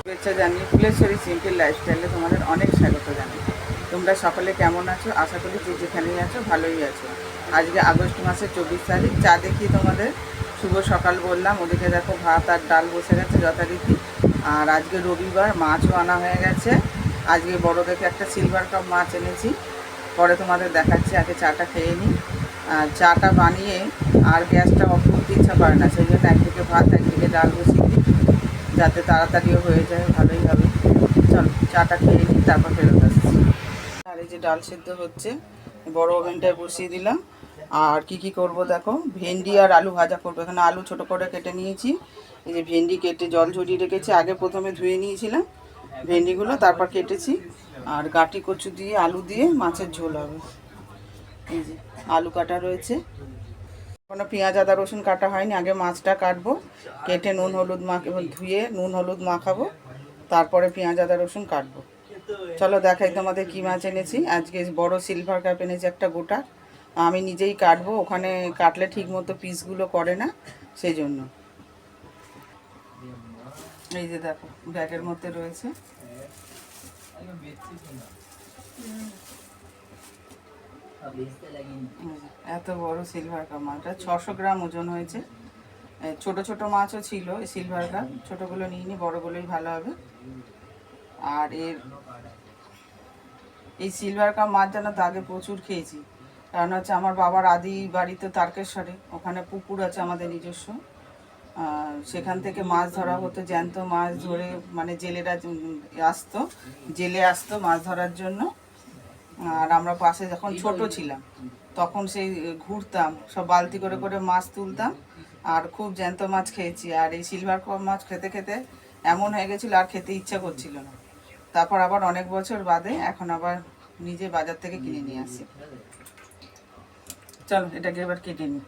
শুভেচ্ছা জানিয়ে ফুলেশ্বরী সিম্পল লাইফস্টাইলে তোমাদের অনেক স্বাগত জানাই। তোমরা সকলে কেমন আছো? আশা করি যে যেখানেই আছো ভালোই আছো। আজকে আগস্ট মাসের 24 তারিখ। চা দেখি তোমাদের শুভ সকাল বললাম। ওদিকে দেখো ভাত আর ডাল বসে গেছে যথারীতি। আর আজকে রবিবার, মাছও আনা হয়ে গেছে। আজকে বড় দেখে একটা সিলভার কাপ মাছ এনেছি, পরে তোমাদের দেখাচ্ছি। আগে চাটা খেয়ে নিই। আর চাটা বানিয়ে আর গ্যাসটা অফ করতে ইচ্ছা করে না, সেই জন্য একদিকে ভাত একদিকে ডাল বসিয়ে দিই, যাতে তাড়াতাড়িও হয়ে যায়, ভালোই হবে। চলো চাটা খেয়ে নিই, তারপর ফেরত আসছি। আর এই যে ডাল সেদ্ধ হচ্ছে, বড় ওভেনটায় বসিয়ে দিলাম। আর কি করব দেখো, ভেন্ডি আর আলু ভাজা করবো। এখানে আলু ছোট করে কেটে নিয়েছি, এই যে ভেন্ডি কেটে জল ঝরিয়ে রেখেছি। আগে প্রথমে ধুয়ে নিয়েছিলাম ভেন্ডিগুলো, তারপর কেটেছি। আর গাঁটি কচু দিয়ে আলু দিয়ে মাছের ঝোল হবে। এই যে আলু কাটা রয়েছে, কোনো পেঁয়াজ আদা রসুন কাটা হয়নি। আগে মাছটা কাটবো, কেটে নুন হলুদ ধুয়ে নুন হলুদ মাখাবো, তারপরে পেঁয়াজ আদা রসুন কাটবো। চলো দেখাই তোমাদের কী মাছ এনেছি। আজকে বড় সিলভার কাপ এনেছি একটা গোটা। আমি নিজেই কাটবো, ওখানে কাটলে ঠিক মতো পিসগুলো করে না, সেই জন্য। এই যে দেখো ব্যাগের মধ্যে রয়েছে। এত বড় সিলভার কাপ মাছটা 600 গ্রাম ওজন হয়েছে। ছোট ছোট মাছও ছিল এই সিলভার কাপ, ছোটোগুলো নিইনি, বড়গুলোই ভালো হবে। আর এই সিলভার কাপ মাছ জানো তো আগে প্রচুর খেয়েছি, কারণ হচ্ছে আমার বাবার আদি বাড়িতে তারকেশ্বরে, ওখানে পুকুর আছে আমাদের নিজস্ব। সেখান থেকে মাছ ধরা হতো, জ্যান্ত মাছ ধরে, মানে জেলেরা আসতো, জেলে আসতো মাছ ধরার জন্য। আর আমরা পাশে যখন ছোট ছিলাম তখন সেই ঘুরতাম, সব বালতি করে করে মাছ তুলতাম, আর খুব জ্যান্ত মাছ খেয়েছি। আর এই সিলভার কাপ মাছ খেতে খেতে এমন হয়ে গেছিলো আর খেতে ইচ্ছা করছিল না। তারপর আবার অনেক বছর বাদে এখন আবার নিজে বাজার থেকে কিনে নিয়ে আসি। চলো এটাকে এবার কেটে নিই।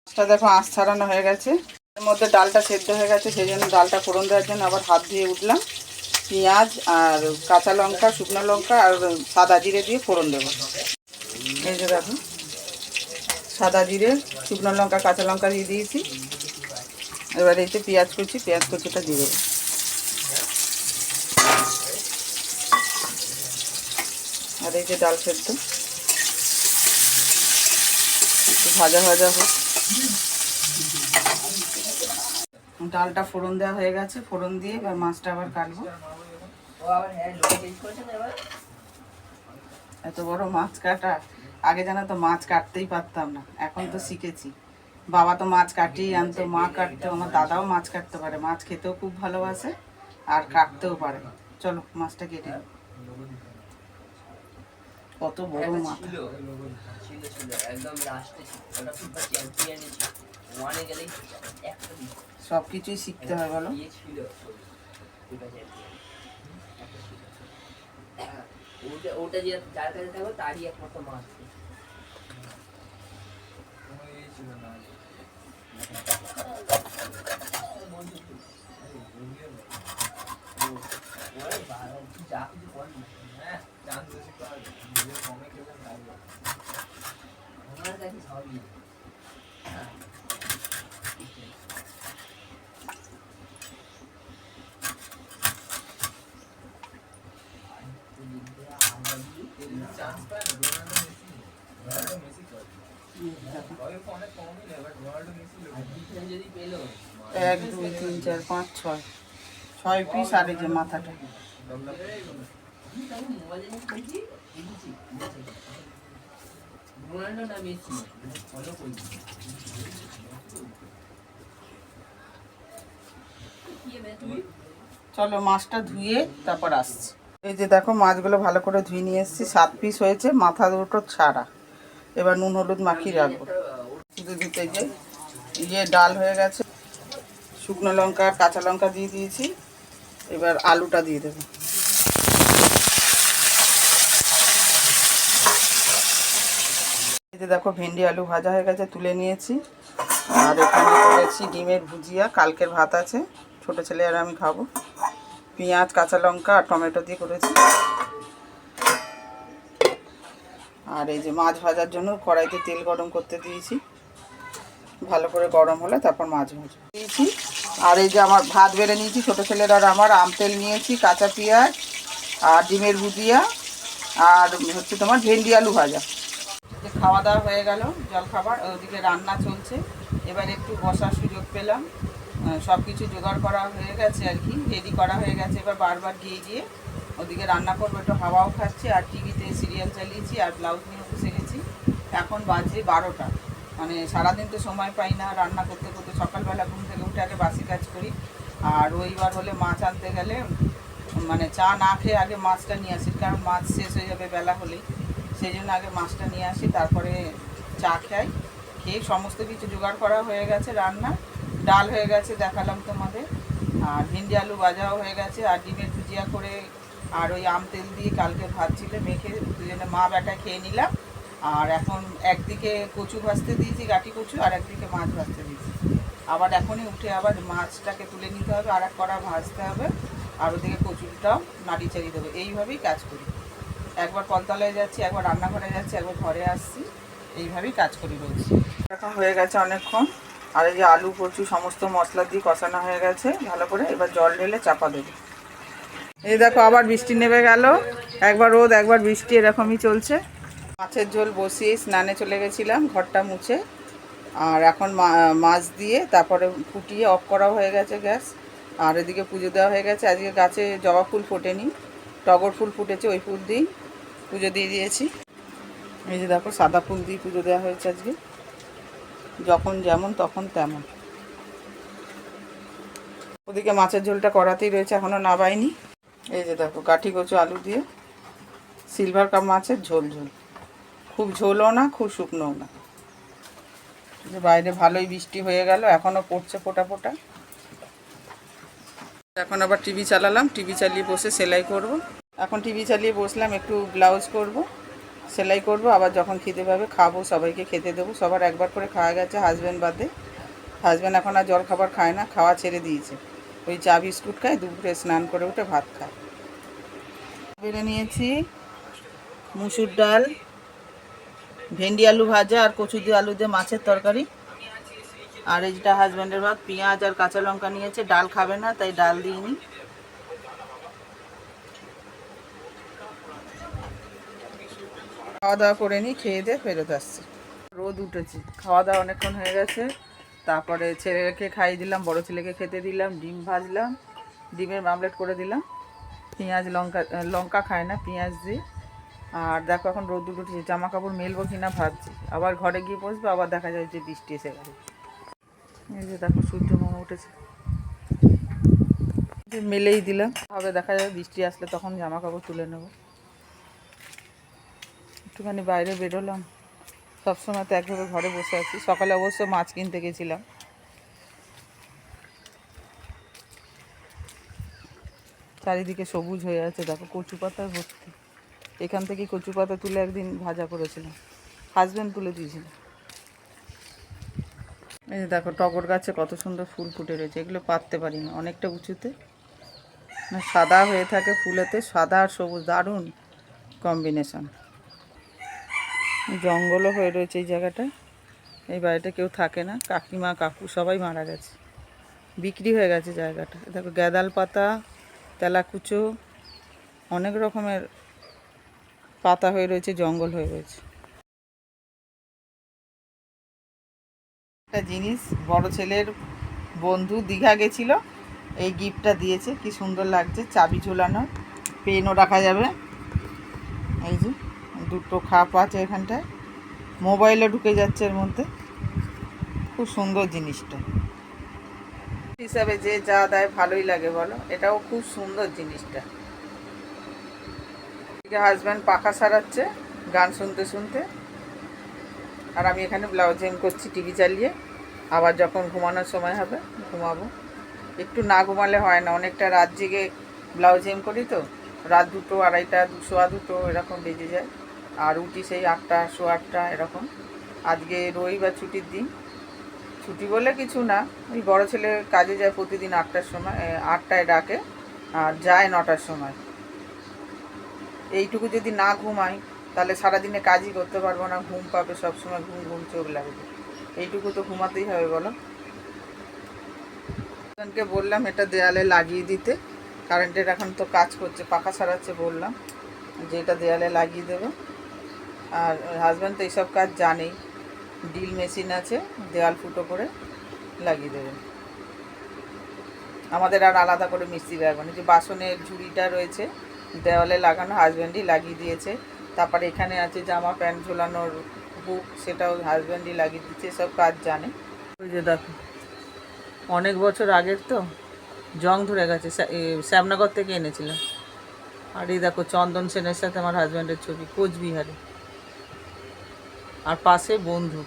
মাছটা দেখো আঁশ ছাড়ানো হয়ে গেছে, এর মধ্যে ডালটা সেদ্ধ হয়ে গেছে, সেই জন্য ডালটা ফোড়ন দেওয়ার জন্য আবার হাত দিয়ে উঠলাম। পেঁয়াজ আর কাঁচা লঙ্কা, শুকনো লঙ্কা আর সাদা জিরে দিয়ে ফোড়ন দেবো। এই যে দেখো সাদা জিরে, শুকনো লঙ্কা, কাঁচা লঙ্কা দিয়ে দিয়েছি। এবার এই যে পেঁয়াজ কুচিটা দিয়ে দেবো। আর এই যে ডাল সেদ্ধ একটু ভাজা ভাজা হোক। ডালটা ফোড়ন দেওয়া হয়ে গেছে, ফোড়ন দিয়ে এবার মাছটা আবার কাটবো। এত বড় মাছ কাটা, আগে জানো তো মাছ কাটতেই পারতাম না, এখন তো শিখেছি। বাবা তো মাছ কাটিয়ে আনতো, মা কাটতো, আমার দাদাও মাছ কাটতে পারে, মাছ খেতেও খুব ভালোবাসে আর কাটতেও পারে। চলো মাছটা কেটে নিই। কত বড় মাছ, সব কিছুই শিখতে হয় বলো। ওটা যে যার কাছে থাকবে তারই একমাত্র মাছ। এক দুই তিন চার পাঁচ ছয়, 6 পিস। আর এই যে মাথাটা, চলো মাছটা ধুয়ে তারপর আসছি। এই যে দেখো মাছগুলো ভালো করে ধুয়ে নিয়ে এসেছি, 7 পিস হয়েছে, মাথা দুটো ছাড়া। এবার নুন হলুদ মাখিয়ে রাখবো। শুধু দিতে যে ডাল হয়ে গেছে, শুকনো লঙ্কা কাঁচা লঙ্কা দিয়ে দিয়েছি। এবার আলুটা দিয়ে দেবো। এই যে দেখো ভেন্ডি আলু ভাজা হয়ে গেছে, তুলে নিয়েছি। আর এখানে করেছি ডিমের ভুজিয়া, কালকের ভাত আছে, ছোটো ছেলে আর আমি খাবো। পেঁয়াজ কাঁচা লঙ্কা আর টমেটো দিয়ে করেছি। আর এই যে মাছ ভাজার জন্য কড়াইতে তেল গরম করতে দিয়েছি। ভালো করে গরম হলে তারপর মাছ ভাজা দিয়েছি। আর এই যে আমার ভাত বেড়ে নিয়েছি, ছোটো ছেলের আর আমার, আম তেল নিয়েছি, কাঁচা পেঁয়াজ আর ডিমের ভুজিয়া আর হচ্ছে তোমার ভেন্ডি আলু ভাজা। খাওয়া দাওয়া হয়ে গেল, জলখাবার, ওদিকে রান্না চলছে। এবার একটু বসার সুযোগ পেলাম, সব কিছু জোগাড় করা হয়ে গেছে আর কি, রেডি করা হয়ে গেছে। এবার বারবার গিয়ে গিয়ে ওদিকে রান্না করবো, একটু হাওয়াও খাচ্ছি আর টিভিতে সিরিয়াল চালিয়েছি আর ব্লাউজ নিয়ে বসে গেছি। এখন বাজে 12টা, মানে সারাদিন তো সময় পাই না রান্না করতে করতে। সকালবেলা ঘুম থেকে উঠে আগে বাসি কাজ করি, আর রবিবার হলে মাছ আনতে গেলে মানে চা না খেয়ে আগে মাছটা নিয়ে আসি, কারণ মাছ শেষ হয়ে যাবে বেলা হলেই। সেই জন্য আগে মাছটা নিয়ে আসি, তারপরে চা খাই। খেয়ে সমস্ত কিছু জোগাড় করা হয়ে গেছে, রান্না ডাল হয়ে গেছে দেখালাম তোমাদের, আর ভেন্ডি আলু ভাজাও হয়ে গেছে, আর ডিমের ভুজিয়া করে আর ওই আম তেল দিয়ে কালকে ভাত ছিল মেখে দুজনে মা বেটা খেয়ে নিলাম। আর এখন একদিকে কচু ভাজতে দিয়েছি, গাঁটি কচু, আর একদিকে মাছ ভাজতে দিয়েছি। আবার এখনই উঠে আবার মাছটাকে তুলে নিতে হবে, আর এক কড়া ভাজতে হবে, আর ওদিকে কচুটাও নাড়ি চাড়ি দেবে। এইভাবেই কাজ করি, একবার কলতলায় যাচ্ছি, একবার রান্নাঘরে যাচ্ছি, একবার ঘরে আসছি, এইভাবেই কাজ করি রোজ। এখন হয়ে গেছে অনেকক্ষণ, আর এই যে আলু কচু সমস্ত মশলা দিয়ে কষানো হয়ে গেছে ভালো করে। এবার জল ঢেলে চাপা দেবে। এই দেখো আবার বৃষ্টি নেমে গেল, একবার রোদ একবার বৃষ্টি, এরকমই চলছে। মাছের ঝোল বসিয়ে স্নানে চলে গেছিলাম ঘরটা মুছে, আর এখন মাছ দিয়ে তারপরে ফুটিয়ে অফ করা হয়ে গেছে গ্যাস। আর এদিকে পুজো দেওয়া হয়ে গেছে। আজকে গাছে জবা ফুল ফোটেনি, টগর ফুল ফুটেছে, ওই ফুল দিয়েই পুজো দিয়ে দিয়েছি। এই যে দেখো সাদা ফুল দিয়ে পুজো দেওয়া হয়েছে আজকে, যখন যেমন তখন তেমন। ওদিকে মাছের ঝোলটা কড়াতেই রয়েছে, এখনও নাবাইনি। এই যে দেখো কাঠি কচু আলু দিয়ে সিলভার কাপ মাছের ঝোল, ঝোল খুব ঝোলও না খুব শুকনোও না। যে বাইরে ভালোই বৃষ্টি হয়ে গেল, এখনও পড়ছে ফোটা ফোটা। এখন আবার টিভি চালালাম, টিভি চালিয়ে বসে সেলাই করব। এখন টিভি চালিয়ে বসলাম, একটু ব্লাউজ করব, সেলাই করব। আবার যখন খিদে পাবে খাবো, সবাইকে খেতে দেবো। সবার একবার করে খাওয়া গেছে, হাজব্যান্ড বাদে। হাজব্যান্ড এখন আর জল খাবার খায় না, খাওয়া ছেড়ে দিয়েছে, ওই চা বিস্কুট খায়, দুপুরে স্নান করে উঠে ভাত খায়। বেড়ে নিয়েছি মুসুর ডাল, ভেন্ডি আলু ভাজা আর কচু দিয়ে আলু দিয়ে মাছের তরকারি। আর এইটা হাজব্যান্ডের ভাত, পেঁয়াজ আর কাঁচা লঙ্কা নিয়েছে, ডাল খাবে না তাই ডাল দিইনি। খাওয়া দাওয়া করে নিই, খেয়ে দিয়ে ফেরত আসছি। রোদ উঠেছে, খাওয়া দাওয়া অনেকক্ষণ হয়ে গেছে। তারপরে ছেলেকে খাইয়ে দিলাম, বড় ছেলেকে খেতে দিলাম, ডিম ভাজলাম, ডিমের মামলেট করে দিলাম, পেঁয়াজ লঙ্কা খায় না, পেঁয়াজ দিই। আর দেখো এখন রোদ উঠেছে, জামা কাপড় মেলবো কিনা ভাবছি। আবার ঘরে গিয়ে বসবো, আবার দেখা যায় যে বৃষ্টি এসে গেল। এই যে দেখো সূর্য মামা উঠেছে, মেলেই দিলাম, হবে দেখা যাবে বৃষ্টি আসলে তখন জামা কাপড় তুলে নেব। একটুখানি বাইরে বেরোলাম, সবসময় তো একভাবে ঘরে বসে আছি। সকালে অবশ্য মাছ কিনতে গেছিলাম। চারিদিকে সবুজ হয়ে আছে, দেখো কচু পাতার ভর্তি। এখান থেকে কচু পাতা তুলে একদিন ভাজা করেছিলাম, হাজব্যান্ড তুলে দিয়েছিল। এই যে দেখো টগর গাছে কত সুন্দর ফুল ফুটে রয়েছে, এগুলো পাততে পারি না, অনেকটা উঁচুতে, সাদা হয়ে থাকে ফুলেতে, সাদা আর সবুজ দারুণ কম্বিনেশন। জঙ্গলও হয়ে রয়েছে এই জায়গাটা, এই বাড়িটা কেউ থাকে না, কাকিমা কাকু সবাই মারা গেছে, বিক্রি হয়ে গেছে জায়গাটা। দেখো গ্যাদাল পাতা, তেলাকুচো, অনেক রকমের পাতা হয়ে রয়েছে, জঙ্গল হয়ে রয়েছে। একটা জিনিস, বড় ছেলের বন্ধু দীঘা গেছিল, এই গিফটটা দিয়েছে, কি সুন্দর লাগছে, চাবি ঝোলানো, পেনও রাখা যাবে। এই যে দুটো খাপ আছে এখানটায়, মোবাইলও ঢুকে যাচ্ছে এর মধ্যে, খুব সুন্দর জিনিসটা। হিসাবে যে যা দেয় ভালোই লাগে বলো, এটাও খুব সুন্দর জিনিসটা। হাজব্যান্ড পাখা সারাচ্ছে গান শুনতে শুনতে, আর আমি এখানে ব্লাউজ হেম করছি টিভি চালিয়ে। আবার যখন ঘুমানোর সময় হবে ঘুমাবো, একটু না ঘুমালে হয় না, অনেকটা রাত জেগে ব্লাউজ হেম করি তো, রাত 2টো 2:30 সোয়া 2টো এরকম বেজে যায়। আর উঠি সেই 8টা সোয়া 8টা এরকম। আজকে রবিবার ছুটির দিন, ছুটি বলে কিছু না, ওই বড় ছেলে কাজে যায় প্রতিদিন 8টার সময়, 8টায় ডাকে, আর যায় 9টার সময়। এইটুকু যদি না ঘুমাই তাহলে সারাদিনে কাজই করতে পারবো না, ঘুম পাবে সবসময়, ঘুম ঘুম চোখ লাগবে। এইটুকু তো ঘুমাতেই হবে বলো। কে বললাম এটা দেয়ালে লাগিয়ে দিতে, কারেন্টের এখন তো কাজ করছে, পাখা সারাচ্ছে, বললাম যে এটা দেয়ালে লাগিয়ে দেবো। আর হাজব্যান্ড তো এইসব কাজ জানেই, ড্রিল মেশিন আছে, দেওয়াল ফুটো করে লাগিয়ে দেবে। আমাদের আর আলাদা করে মিস্ত্রি লাগবে না। যে বাসনের ঝুড়িটা রয়েছে দেওয়ালে লাগানো, হাজব্যান্ডই লাগিয়ে দিয়েছে। তারপরে এখানে আছে জামা প্যান্ট ঝোলানোর হুক, সেটাও হাজব্যান্ডই লাগিয়ে দিচ্ছে, সব কাজ জানে। ওই যে দেখো, অনেক বছর আগের তো, জং ধরে গেছে, শ্যামনগর থেকে এনেছিলাম। আর এই দেখো চন্দন সেনের সাথে আমার হাজব্যান্ডের ছবি, কোচবিহারে। আর পাশে বন্ধু।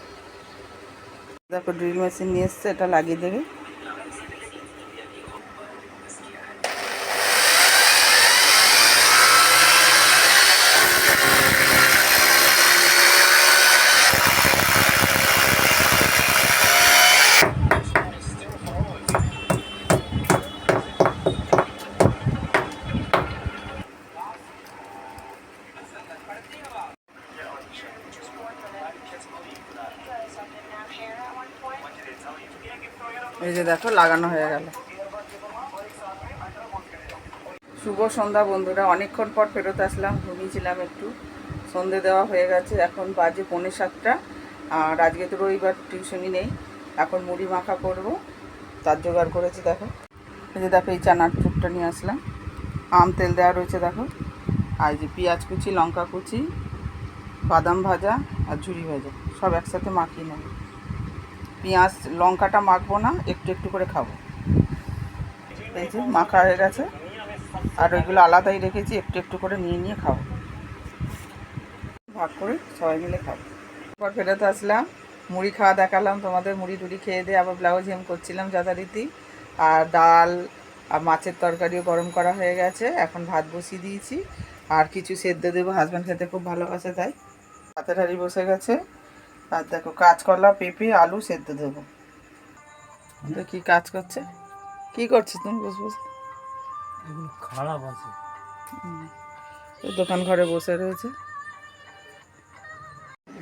দেখো ড্রিল মেশিন নিয়ে এসছে, এটা লাগিয়ে দেবে। এই যে দেখো লাগানো হয়ে গেল। শুভ সন্ধ্যা বন্ধুরা, অনেকক্ষণ পর ফেরত আসলাম, ঘুমিয়েছিলাম একটু। সন্ধে দেওয়া হয়ে গেছে, এখন বাজে 6:45। আর আজকে তো রবিবার, টিউশনই নেই। এখন মুড়ি মাখা করব, তার জোগাড় করেছি দেখো। এই যে দেখো এই চানার চুপটা নিয়ে আসলাম, আম তেল দেওয়া রয়েছে দেখো। আর এই যে পেঁয়াজ কুচি, লঙ্কা কুচি, বাদাম ভাজা আর ঝুড়ি ভাজা সব একসাথে মাখিয়ে নেব। পেঁয়াজ লঙ্কাটা মাখবো না, একটু একটু করে খাবো। এই যে মাখা হয়ে গেছে, আর ওইগুলো আলাদাই রেখেছি, একটু একটু করে নিয়ে নিয়ে খাবো, ভাগ করে সবাই মিলে খাবো। তারপর ফেরত আসলাম, মুড়ি খাওয়া দেখালাম তোমাদের। মুড়ি টুড়ি খেয়ে দিয়ে আবার ব্লাউজ হেম করছিলাম যথারীতি। আর ডাল আর মাছের তরকারিও গরম করা হয়ে গেছে, এখন ভাত বসিয়ে দিয়েছি। আর কিছু সেদ্ধ দেবো, হাজব্যান্ড খেতে খুব ভালোবাসে তাই। ভাতের হাঁড়ি বসে গেছে। আর দেখো কাঁচকলা, পেঁপে, আলু সেদ্ধ দেবো। কি কাজ করছে, কি করছিস তুমি? বসে বসে খারাপ আছে, দোকান ঘরে বসে রয়েছে।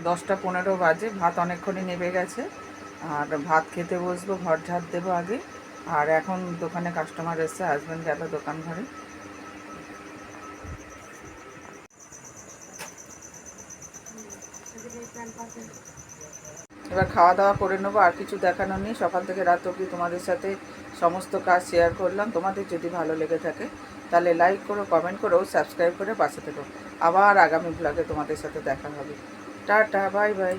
10টা 15 বাজে, ভাত অনেকক্ষণই নেমে গেছে। আর ভাত খেতে বসবো, ঘর ঝাড় দেবো আগে। আর এখন দোকানে কাস্টমার এসছে, হাজব্যান্ড গেল দোকান ঘরে। এবার খাওয়া দাওয়া করে নেবো, আর কিছু দেখানো নেই। সকাল থেকে রাত অবধি তোমাদের সাথে সমস্ত কাজ শেয়ার করলাম। তোমাদের যদি ভালো লেগে থাকে তাহলে লাইক করো, কমেন্ট করো, সাবস্ক্রাইব করে পাশে থেকো। আবার আগামী ব্লগে তোমাদের সাথে দেখা হবে। Tata, bye bye.